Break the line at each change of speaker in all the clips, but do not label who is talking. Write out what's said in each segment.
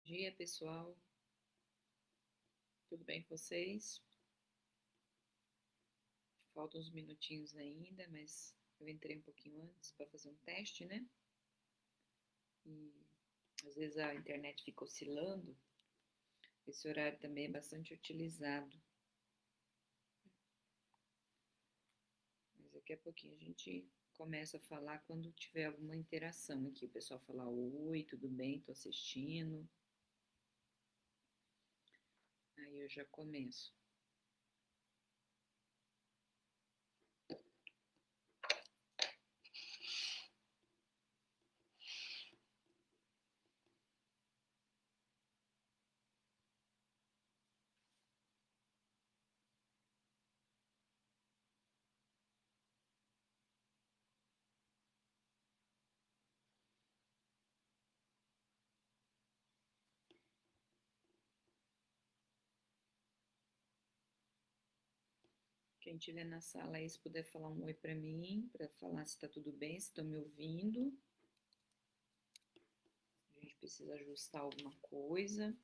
Dia, pessoal. Tudo bem com vocês? Faltam uns minutinhos ainda, mas eu entrei um pouquinho antes para fazer um teste, né? E às vezes a internet fica oscilando. Esse horário também é bastante utilizado. Mas daqui a pouquinho a gente começa a falar quando tiver alguma interação aqui. O pessoal falar: oi, tudo bem? Tô assistindo. Aí eu já começo. Quem estiver na sala aí, se puder falar um oi para mim, para falar se tá tudo bem, se estão me ouvindo. A gente precisa ajustar alguma coisa.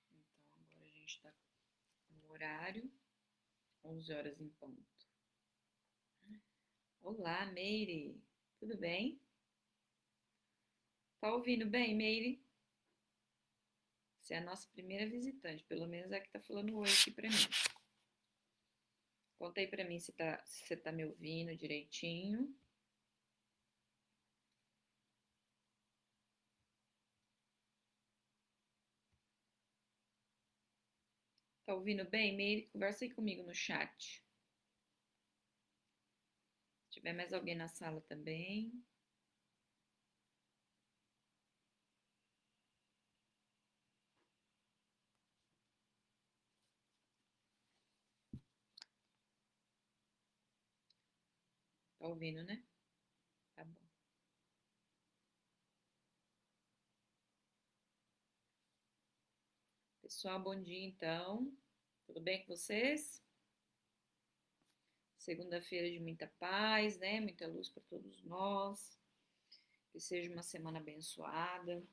Então, agora a gente está no horário, 11 horas em ponto. Olá, Meire. Tudo bem? Tá ouvindo bem, Meire? Você é a nossa primeira visitante, pelo menos é a que tá falando oi aqui pra mim. Conta aí pra mim se você tá me ouvindo direitinho. Tá ouvindo bem, Meire? Conversa aí comigo no chat. Se tiver mais alguém na sala também. Tá ouvindo, né? Tá bom. Pessoal, bom dia então. Tudo bem com vocês? Segunda-feira de muita paz, né? Muita luz para todos nós. Que seja uma semana abençoada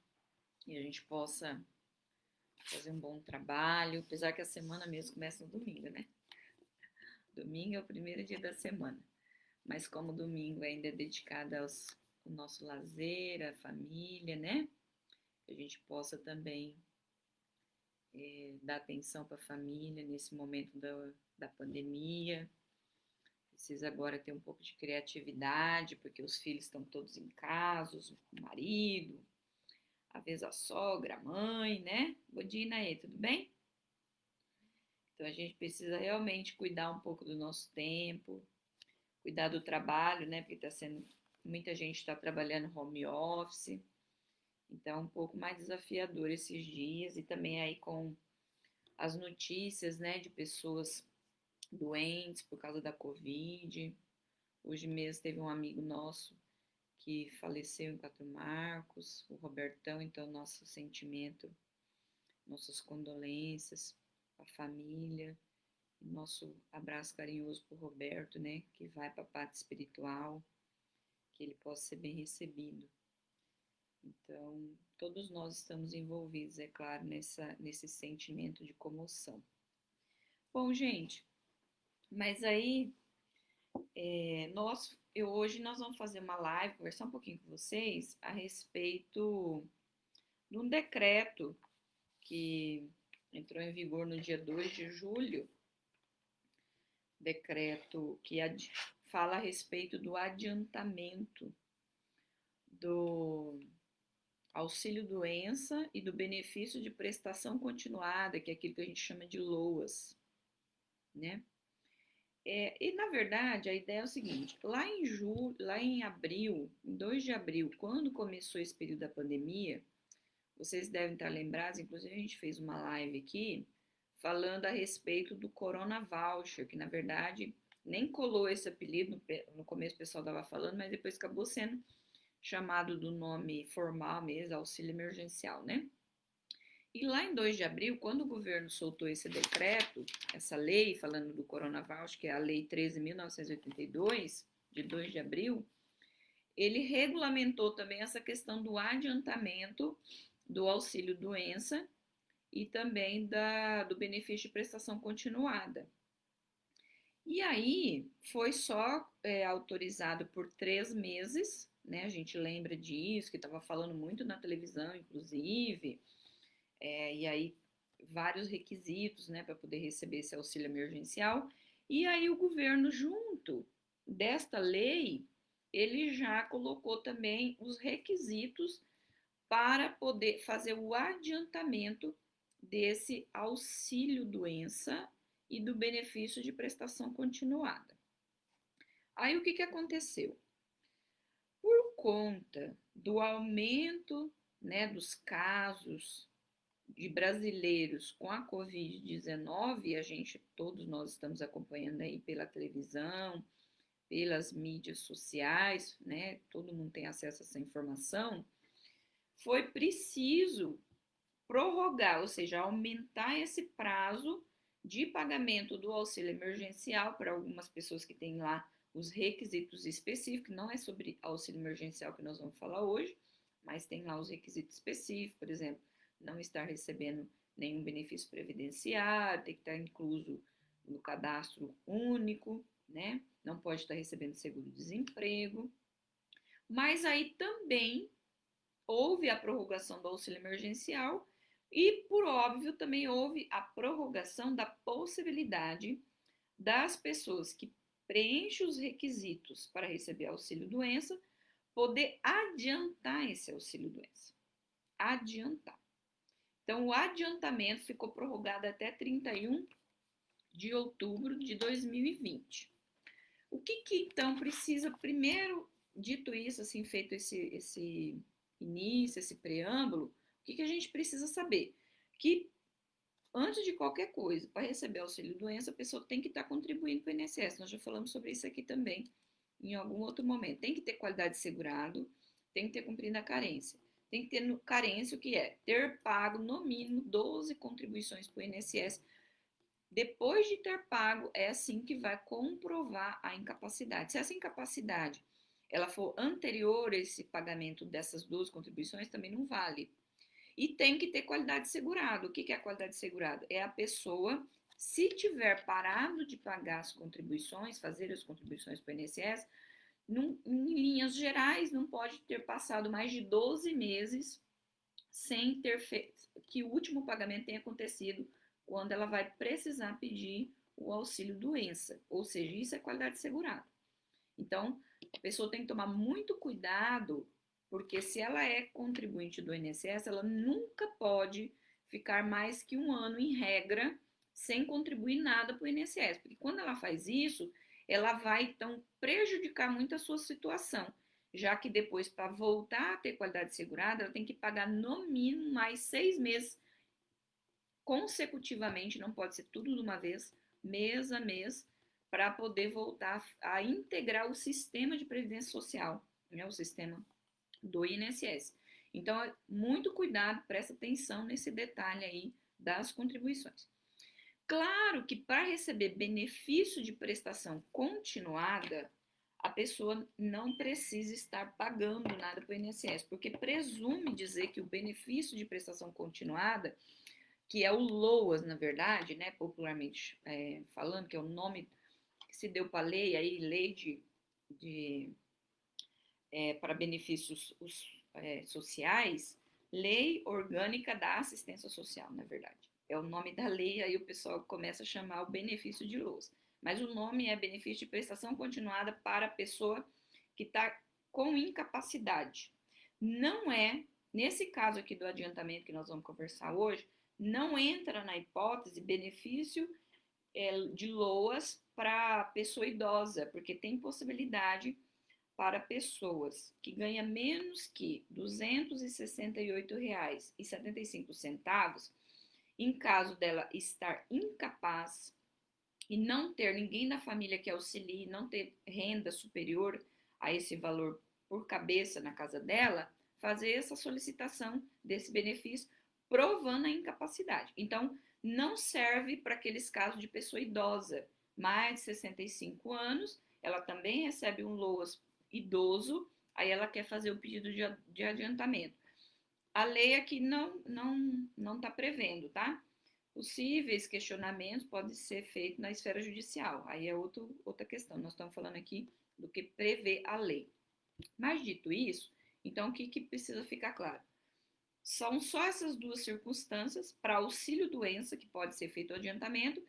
e a gente possa fazer um bom trabalho, apesar que a semana mesmo começa no domingo, né? Domingo é o primeiro dia da semana, mas como domingo ainda é dedicado ao nosso lazer, à família, né? Que a gente possa também dar atenção para a família nesse momento da pandemia. Precisa agora ter um pouco de criatividade, porque os filhos estão todos em casa, o marido, às vezes a sogra, a mãe, né? Bom dia, Inaê, tudo bem? Então a gente precisa realmente cuidar um pouco do nosso tempo, cuidar do trabalho, né? Porque muita gente está trabalhando home office, então é um pouco mais desafiador esses dias e também aí com as notícias, né, de pessoas doentes por causa da Covid. Hoje mesmo teve um amigo nosso que faleceu em Quatro Marcos, o Robertão, então nosso sentimento, nossas condolências à família, nosso abraço carinhoso para o Roberto, né, que vai para a parte espiritual, que ele possa ser bem recebido. Então, todos nós estamos envolvidos, é claro, nesse sentimento de comoção. Bom, gente, mas aí hoje nós vamos fazer uma live, conversar um pouquinho com vocês a respeito de um decreto que entrou em vigor no dia 2 de julho, decreto que fala a respeito do adiantamento do auxílio-doença e do benefício de prestação continuada, que é aquilo que a gente chama de LOAS, né? E na verdade a ideia é o seguinte: lá em abril, em 2 de abril, quando começou esse período da pandemia, vocês devem estar lembrados, inclusive a gente fez uma live aqui falando a respeito do Corona Voucher, que na verdade nem colou esse apelido, no começo o pessoal estava falando, mas depois acabou sendo chamado do nome formal mesmo, auxílio emergencial, né? E lá em 2 de abril, quando o governo soltou esse decreto, essa lei, falando do coronavírus, que é a Lei 13.982, de 2 de abril, ele regulamentou também essa questão do adiantamento do auxílio doença e também do benefício de prestação continuada. E aí foi só autorizado por 3 meses, né? A gente lembra disso, que estava falando muito na televisão, inclusive, e aí vários requisitos, né, para poder receber esse auxílio emergencial. E aí o governo, junto desta lei, ele já colocou também os requisitos para poder fazer o adiantamento desse auxílio doença e do benefício de prestação continuada. Aí o que aconteceu? Por conta do aumento, né, dos casos de brasileiros com a Covid-19, todos nós estamos acompanhando aí pela televisão, pelas mídias sociais, né? Todo mundo tem acesso a essa informação. Foi preciso prorrogar, ou seja, aumentar esse prazo de pagamento do auxílio emergencial para algumas pessoas que têm lá os requisitos específicos. Não é sobre auxílio emergencial que nós vamos falar hoje, mas tem lá os requisitos específicos, por exemplo, não estar recebendo nenhum benefício previdenciário, tem que estar incluso no cadastro único, né? Não pode estar recebendo seguro-desemprego. Mas aí também houve a prorrogação do auxílio emergencial e, por óbvio, também houve a prorrogação da possibilidade das pessoas que preenchem os requisitos para receber auxílio-doença poder adiantar esse auxílio-doença. Adiantar. Então, o adiantamento ficou prorrogado até 31 de outubro de 2020. O que então precisa, primeiro, dito isso, assim, feito esse início, esse preâmbulo, o que a gente precisa saber? Que antes de qualquer coisa, para receber auxílio-doença, a pessoa tem que estar contribuindo para o INSS. Nós já falamos sobre isso aqui também em algum outro momento. Tem que ter qualidade de segurado, tem que ter cumprido a carência. Tem que ter carência, o que é? Ter pago no mínimo 12 contribuições para o INSS. Depois de ter pago, é assim que vai comprovar a incapacidade. Se essa incapacidade ela for anterior a esse pagamento dessas 12 contribuições, também não vale. E tem que ter qualidade de segurado. O que é a qualidade de segurado? É a pessoa, se tiver parado de pagar as contribuições, fazer as contribuições para o INSS, em linhas gerais, não pode ter passado mais de 12 meses sem ter feito, que o último pagamento tenha acontecido quando ela vai precisar pedir o auxílio doença, ou seja, isso é qualidade de segurado. Então, a pessoa tem que tomar muito cuidado, porque se ela é contribuinte do INSS, ela nunca pode ficar mais que um ano, em regra, sem contribuir nada para o INSS, porque quando ela faz isso, ela vai, então, prejudicar muito a sua situação, já que depois, para voltar a ter qualidade segurada, ela tem que pagar no mínimo mais 6 meses consecutivamente, não pode ser tudo de uma vez, mês a mês, para poder voltar a integrar o sistema de previdência social, né, o sistema do INSS. Então, muito cuidado, presta atenção nesse detalhe aí das contribuições. Claro que para receber benefício de prestação continuada, a pessoa não precisa estar pagando nada para o INSS, porque presume dizer que o benefício de prestação continuada, que é o LOAS, na verdade, né, popularmente falando, que é o nome que se deu para a lei, aí, lei para benefícios sociais, Lei Orgânica da Assistência Social, na verdade. É o nome da lei, aí o pessoal começa a chamar o benefício de LOAS. Mas o nome é benefício de prestação continuada para a pessoa que está com incapacidade. Não é, nesse caso aqui do adiantamento que nós vamos conversar hoje, não entra na hipótese benefício de LOAS para pessoa idosa, porque tem possibilidade para pessoas que ganham menos que R$ 268,75, em caso dela estar incapaz e não ter ninguém da família que auxilie, não ter renda superior a esse valor por cabeça na casa dela, fazer essa solicitação desse benefício, provando a incapacidade. Então, não serve para aqueles casos de pessoa idosa, mais de 65 anos, ela também recebe um LOAS idoso, aí ela quer fazer o pedido de adiantamento. A lei aqui não está prevendo, tá? Possíveis questionamentos podem ser feitos na esfera judicial. Aí é outra questão. Nós estamos falando aqui do que prevê a lei. Mas dito isso, então o que precisa ficar claro? São só essas duas circunstâncias para auxílio-doença, que pode ser feito o adiantamento,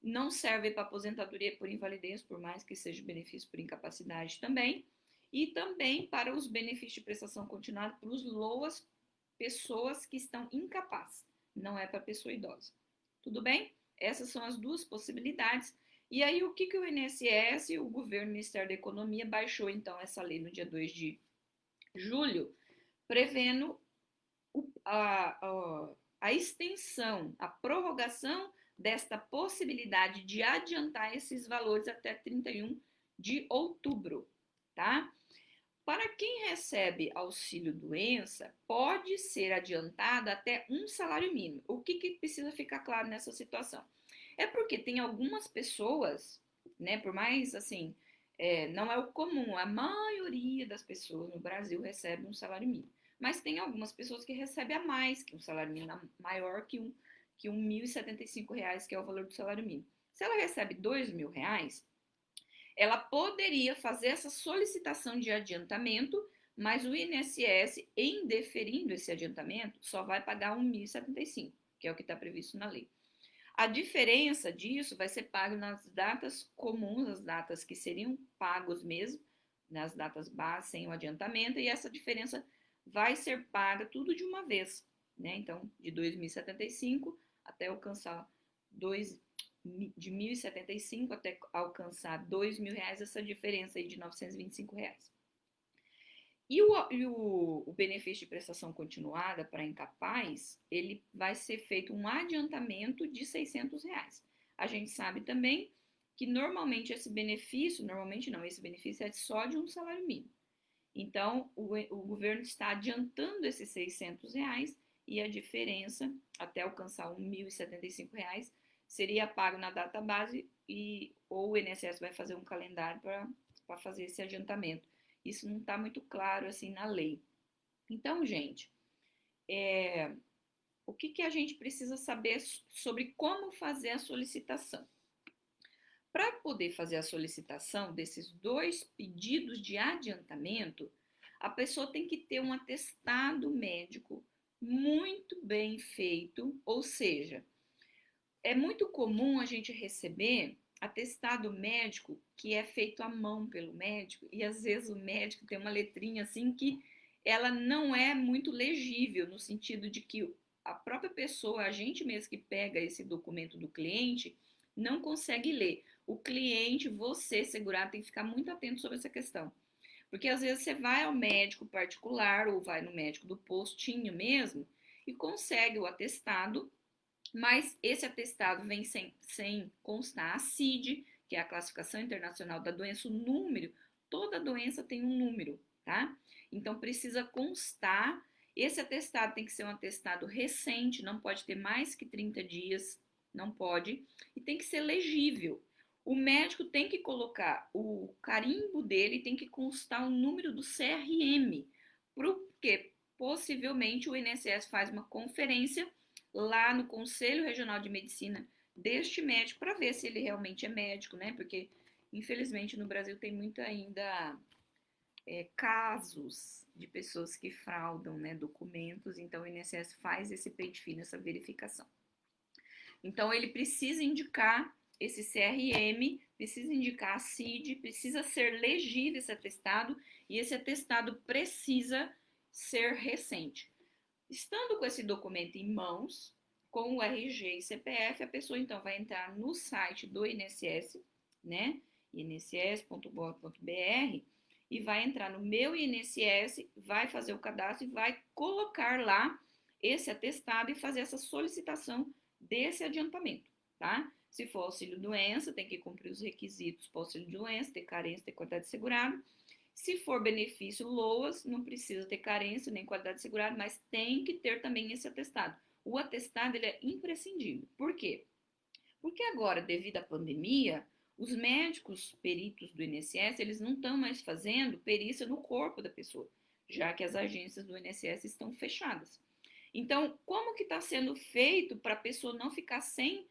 não serve para aposentadoria por invalidez, por mais que seja benefício por incapacidade também, e também para os benefícios de prestação continuada para os LOAS, pessoas que estão incapazes, não é para pessoa idosa. Tudo bem? Essas são as duas possibilidades. E aí, o que o INSS e o governo, o Ministério da Economia, baixou então essa lei no dia 2 de julho, prevendo a extensão, a prorrogação desta possibilidade de adiantar esses valores até 31 de outubro, tá? Para quem recebe auxílio-doença, pode ser adiantado até um salário mínimo. O que precisa ficar claro nessa situação? É porque tem algumas pessoas, né, por mais assim, não é o comum, a maioria das pessoas no Brasil recebe um salário mínimo. Mas tem algumas pessoas que recebem a mais, que um salário mínimo maior que um R$ 1.075, que é o valor do salário mínimo. Se ela recebe R$ 2.000, ela poderia fazer essa solicitação de adiantamento, mas o INSS, em deferindo esse adiantamento, só vai pagar R$ 1.075, que é o que está previsto na lei. A diferença disso vai ser pago nas datas comuns, as datas que seriam pagos mesmo, nas datas base, sem o adiantamento, e essa diferença vai ser paga tudo de uma vez, né? Então, de 2.075 até alcançar de 1.075 até alcançar R$ 2.000, essa diferença aí de R$ 925. O benefício de prestação continuada para incapaz, ele vai ser feito um adiantamento de R$ 600. A gente sabe também que normalmente esse benefício, normalmente não, esse benefício é só de um salário mínimo. Então, o governo está adiantando esses R$ 600 e a diferença, até alcançar R$ 1.075, seria pago na data base ou o INSS vai fazer um calendário para fazer esse adiantamento. Isso não está muito claro assim na lei. Então, gente, o que a gente precisa saber sobre como fazer a solicitação? Para poder fazer a solicitação desses dois pedidos de adiantamento, a pessoa tem que ter um atestado médico muito bem feito, ou seja, é muito comum a gente receber atestado médico que é feito à mão pelo médico e às vezes o médico tem uma letrinha assim que ela não é muito legível, no sentido de que a própria pessoa, a gente mesmo que pega esse documento do cliente, não consegue ler. O cliente, você, segurado, tem que ficar muito atento sobre essa questão. Porque às vezes você vai ao médico particular ou vai no médico do postinho mesmo e consegue o atestado, mas esse atestado vem sem constar a CID, que é a classificação internacional da doença, o número, toda doença tem um número, tá? Então precisa constar, esse atestado tem que ser um atestado recente, não pode ter mais que 30 dias, não pode, e tem que ser legível. O médico tem que colocar o carimbo dele, tem que constar o número do CRM, porque possivelmente o INSS faz uma conferência lá no Conselho Regional de Medicina deste médico para ver se ele realmente é médico, né? Porque infelizmente no Brasil tem muito ainda casos de pessoas que fraudam, né, documentos, então o INSS faz esse pente fino, essa verificação. Então ele precisa indicar esse CRM, precisa indicar a CID, precisa ser legível esse atestado e esse atestado precisa ser recente. Estando com esse documento em mãos, com o RG e CPF, a pessoa então vai entrar no site do INSS, né? inss.gov.br e vai entrar no meu INSS, vai fazer o cadastro e vai colocar lá esse atestado e fazer essa solicitação desse adiantamento, tá? Se for auxílio-doença, tem que cumprir os requisitos para auxílio-doença, ter carência, ter qualidade segurada. Se for benefício LOAS, não precisa ter carência nem qualidade segurada, mas tem que ter também esse atestado. O atestado ele é imprescindível. Por quê? Porque agora, devido à pandemia, os médicos peritos do INSS, eles não estão mais fazendo perícia no corpo da pessoa, já que as agências do INSS estão fechadas. Então, como que está sendo feito para a pessoa não ficar sem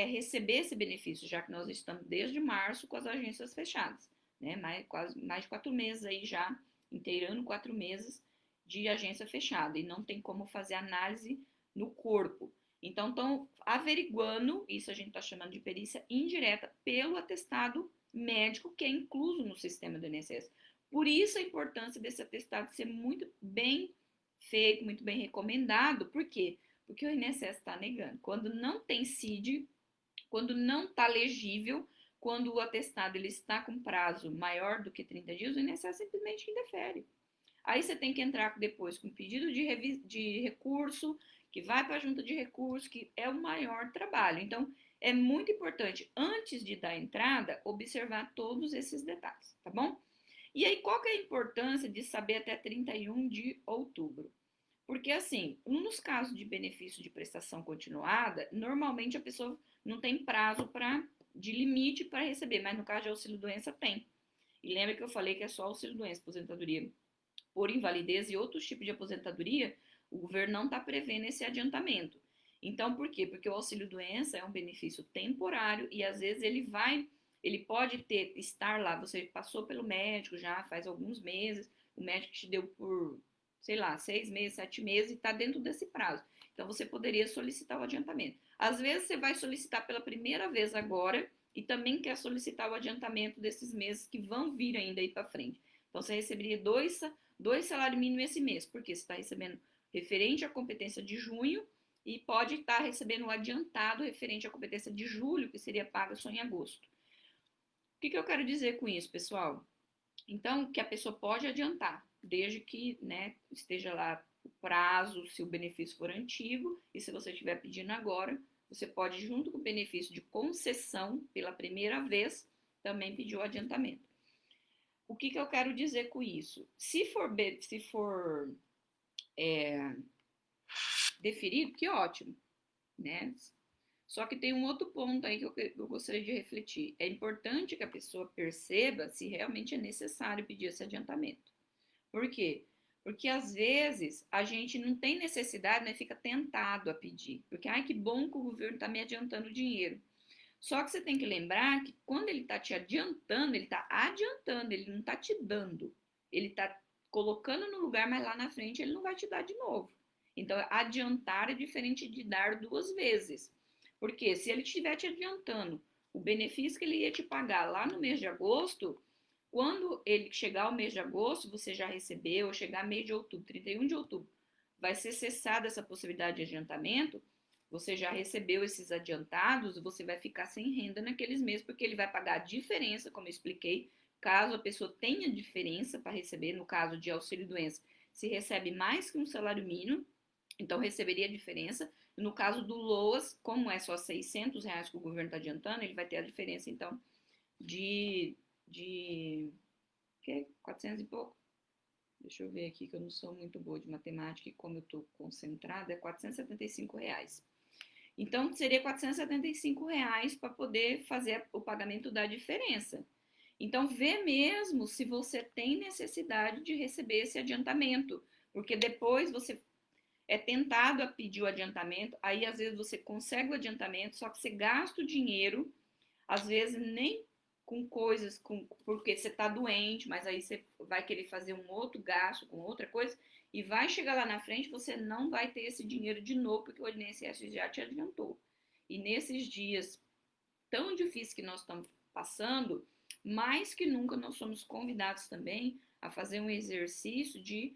receber esse benefício, já que nós estamos desde março com as agências fechadas, né? Mais de 4 meses aí já, inteirando 4 meses de agência fechada, e não tem como fazer análise no corpo. Então, estão averiguando, isso a gente está chamando de perícia indireta, pelo atestado médico que é incluso no sistema do INSS. Por isso a importância desse atestado ser muito bem feito, muito bem recomendado. Por quê? Porque o INSS está negando. Quando não tem CID, quando não está legível, quando o atestado ele está com prazo maior do que 30 dias, o INSS simplesmente indefere. Aí você tem que entrar depois com pedido de recurso, que vai para a junta de recurso, que é o maior trabalho. Então, é muito importante, antes de dar entrada, observar todos esses detalhes, tá bom? E aí, qual que é a importância de saber até 31 de outubro? Porque, assim, nos casos de benefício de prestação continuada, normalmente a pessoa não tem prazo de limite para receber, mas no caso de auxílio-doença tem. E lembra que eu falei que é só auxílio-doença, aposentadoria por invalidez e outros tipos de aposentadoria, o governo não está prevendo esse adiantamento. Então, por quê? Porque o auxílio-doença é um benefício temporário e às vezes ele pode estar lá, você passou pelo médico já faz alguns meses, o médico te deu por, sei lá, 6 meses, 7 meses e está dentro desse prazo. Então, você poderia solicitar o adiantamento. Às vezes, você vai solicitar pela primeira vez agora e também quer solicitar o adiantamento desses meses que vão vir ainda aí para frente. Então, você receberia dois salários mínimos esse mês, porque você está recebendo referente à competência de junho e pode estar recebendo o adiantado referente à competência de julho, que seria paga só em agosto. O que eu quero dizer com isso, pessoal? Então, que a pessoa pode adiantar, desde que, né, esteja lá o prazo, se o benefício for antigo, e se você estiver pedindo agora, você pode, junto com o benefício de concessão, pela primeira vez, também pedir o adiantamento. O que eu quero dizer com isso? Se for deferido, que ótimo, né? Só que tem um outro ponto aí que eu gostaria de refletir. É importante que a pessoa perceba se realmente é necessário pedir esse adiantamento. Por quê? Porque às vezes a gente não tem necessidade, né? Fica tentado a pedir. Porque, ai, que bom que o governo está me adiantando dinheiro. Só que você tem que lembrar que quando ele está te adiantando, ele está adiantando, ele não está te dando. Ele está colocando no lugar, mas lá na frente ele não vai te dar de novo. Então, adiantar é diferente de dar duas vezes. Porque se ele estiver te adiantando o benefício que ele ia te pagar lá no mês de agosto, quando ele chegar o mês de agosto, você já recebeu, chegar mês de outubro, 31 de outubro, vai ser cessada essa possibilidade de adiantamento, você já recebeu esses adiantados, você vai ficar sem renda naqueles meses, porque ele vai pagar a diferença, como eu expliquei, caso a pessoa tenha diferença para receber, no caso de auxílio-doença, se recebe mais que um salário mínimo, então receberia a diferença. No caso do LOAS, como é só R$ 600 que o governo está adiantando, ele vai ter a diferença, então, de que? 400 e pouco? Deixa eu ver aqui que eu não sou muito boa de matemática e como eu estou concentrada, é R$ 475. Então, seria R$ 475 para poder fazer o pagamento da diferença. Então, vê mesmo se você tem necessidade de receber esse adiantamento, porque depois você é tentado a pedir o adiantamento, aí às vezes você consegue o adiantamento, só que você gasta o dinheiro, às vezes nem com coisas, porque você está doente, mas aí você vai querer fazer um outro gasto com outra coisa, e vai chegar lá na frente, você não vai ter esse dinheiro de novo, porque o INSS já te adiantou. E nesses dias tão difíceis que nós estamos passando, mais que nunca nós somos convidados também a fazer um exercício de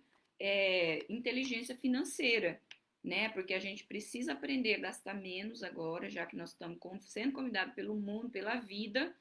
inteligência financeira, né? Porque a gente precisa aprender a gastar menos agora, já que nós estamos sendo convidados pelo mundo, pela vida,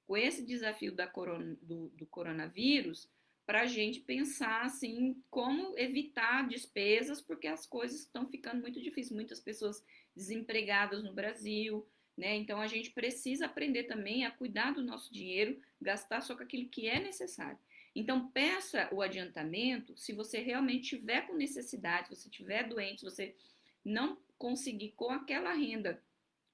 com esse desafio do coronavírus, para a gente pensar assim como evitar despesas, porque as coisas estão ficando muito difíceis. Muitas pessoas desempregadas no Brasil, né? Então a gente precisa aprender também a cuidar do nosso dinheiro, gastar só com aquilo que é necessário. Então peça o adiantamento se você realmente tiver com necessidade, se você tiver doente, se você não conseguir com aquela renda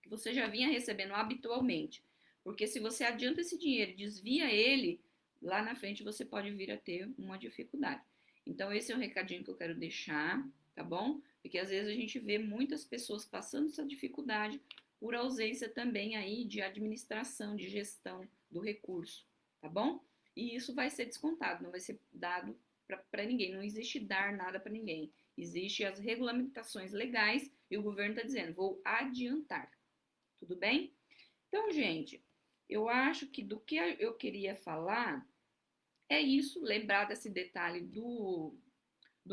que você já vinha recebendo habitualmente. Porque se você adianta esse dinheiro e desvia ele, lá na frente você pode vir a ter uma dificuldade. Então, esse é o recadinho que eu quero deixar, tá bom? Porque às vezes a gente vê muitas pessoas passando essa dificuldade por ausência também aí de administração, de gestão do recurso, tá bom? E isso vai ser descontado, não vai ser dado para ninguém, não existe dar nada para ninguém. Existem as regulamentações legais e o governo está dizendo, vou adiantar, tudo bem? Então, gente, eu acho que do que eu queria falar é isso, lembrar desse detalhe do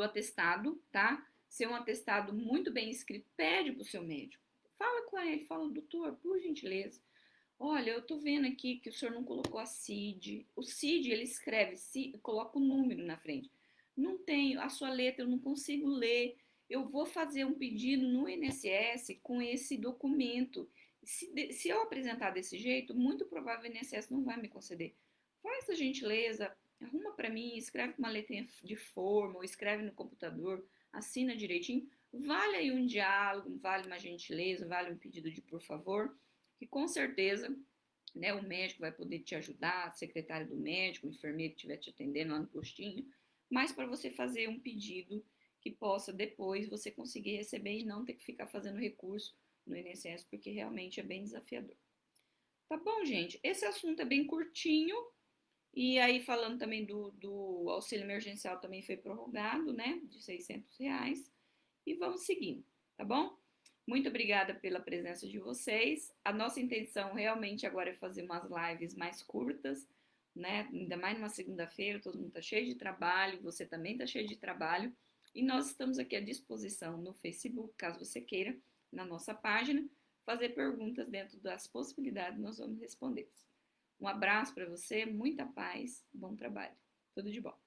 atestado, tá? Ser um atestado muito bem escrito, pede para o seu médico. Fala com ele, fala, doutor, por gentileza. Olha, eu tô vendo aqui que o senhor não colocou a CID. O CID, ele escreve, coloca o número na frente. Não tem, a sua letra eu não consigo ler. Eu vou fazer um pedido no INSS com esse documento. Se eu apresentar desse jeito, muito provável o INSS não vai me conceder. Faz a gentileza, arruma para mim, escreve com uma letrinha de forma, ou escreve no computador, assina direitinho. Vale aí um diálogo, vale uma gentileza, vale um pedido de por favor, que com certeza, né, o médico vai poder te ajudar, a secretária do médico, o enfermeiro que estiver te atendendo lá no postinho, mas para você fazer um pedido que possa depois você conseguir receber e não ter que ficar fazendo recurso no INSS, porque realmente é bem desafiador. Tá bom, gente? Esse assunto é bem curtinho, e aí falando também do auxílio emergencial também foi prorrogado, né, de R$ 600, e vamos seguindo, tá bom? Muito obrigada pela presença de vocês. A nossa intenção realmente agora é fazer umas lives mais curtas, né? Ainda mais numa segunda-feira, todo mundo está cheio de trabalho, você também está cheio de trabalho. E nós estamos aqui à disposição no Facebook, caso você queira, na nossa página, fazer perguntas dentro das possibilidades, nós vamos responder. Um abraço para você, muita paz, bom trabalho. Tudo de bom.